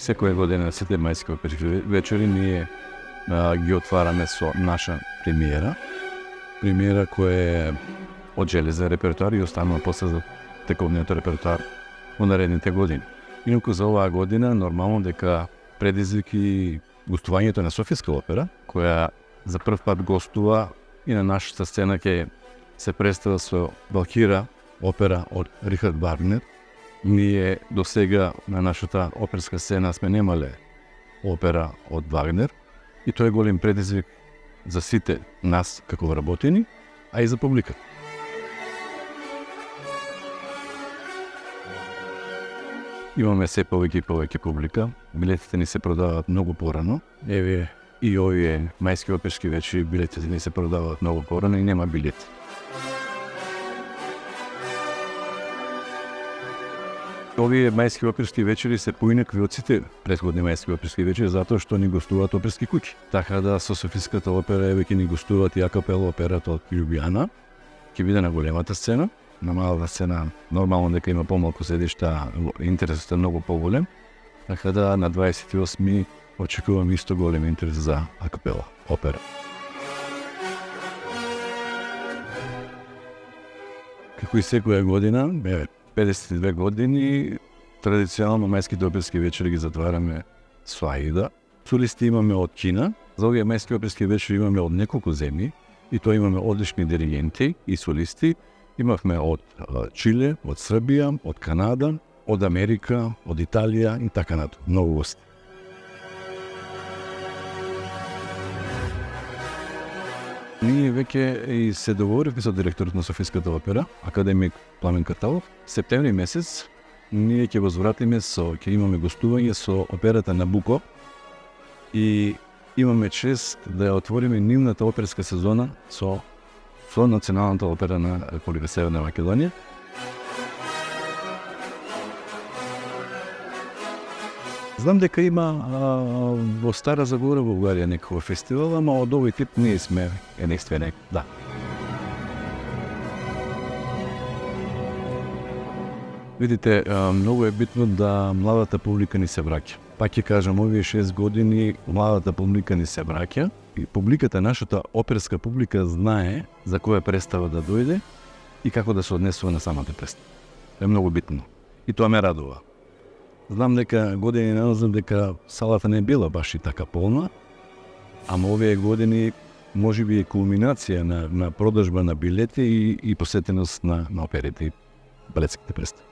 Секоја година сите мајски оперски вечери ние ги отвараме со наша премиера. Премиера која е од железен репертуар и останува после за тековниот репертуар во наредните години. Инаку за оваа година нормално дека предизвик и гостувањето на Софијска опера, која за прв пат гостува и на нашата сцена ќе се представа со Валкира, опера од Рихард Вагнер. Ние до сега на нашата оперска сцена сме немале опера од Вагнер и тоа е голем предизвик за сите нас како вработени, а и за публиката. Имаме се повеќе и повеќе публика. Билетите ни се продаваат многу порано. Еве и овие мајски оперски вечери билетите ни се продаваат многу порано и нема билети. Овие мајски оперски вечери се поинакви од сите претходни мајски оперски вечери затоа што ни гостуваат оперски куќи. Така да со Софиската опера еве ќе ни гостуваат и акапела операта од Љубљана. Ќе биде на големата сцена. На малата сцена нормално дека има помалку седишта, интересот е многу поголем. Така да на 28 очекувам исто голем интерес за акапела опера. Како и секоја година, 52 години, традиционално мајските оперски вечери ги затвараме со Аида. Солисти имаме од Кина. За овие мајски оперски вечери имаме од неколку земји и тоа имаме одлични диригенти и солисти. Имавме од Чиле, од Србија, од Канада, од Америка, од Италија и така натаму. Многу гости. Ние веќе и се договоривме со директорот на Софиската опера, академик Пламен Карталов. Септември месец ние ќе возвратиме ќе имаме гостување со операта Набуко и имаме чест да ја отвориме нивната оперска сезона со Националната опера на Република Северна Македонија. Знам дека има во Стара Загора во Бугарија некој фестивал, ама од овој тип ние сме единствени. Да. Видите, многу е битно да младата публика ни се враќа. Пак ќе кажам, овие 6 години младата публика ни се враќа и публиката, нашата оперска публика знае за која представа да дојде и како да се однесува на самата представа. Е многу битно. И тоа ме радува. Знам дека години назад дека салата не била баш и така полна, ама овие години можеби е кулминација на продажба на билети и посетеност на оперите и балетските представи.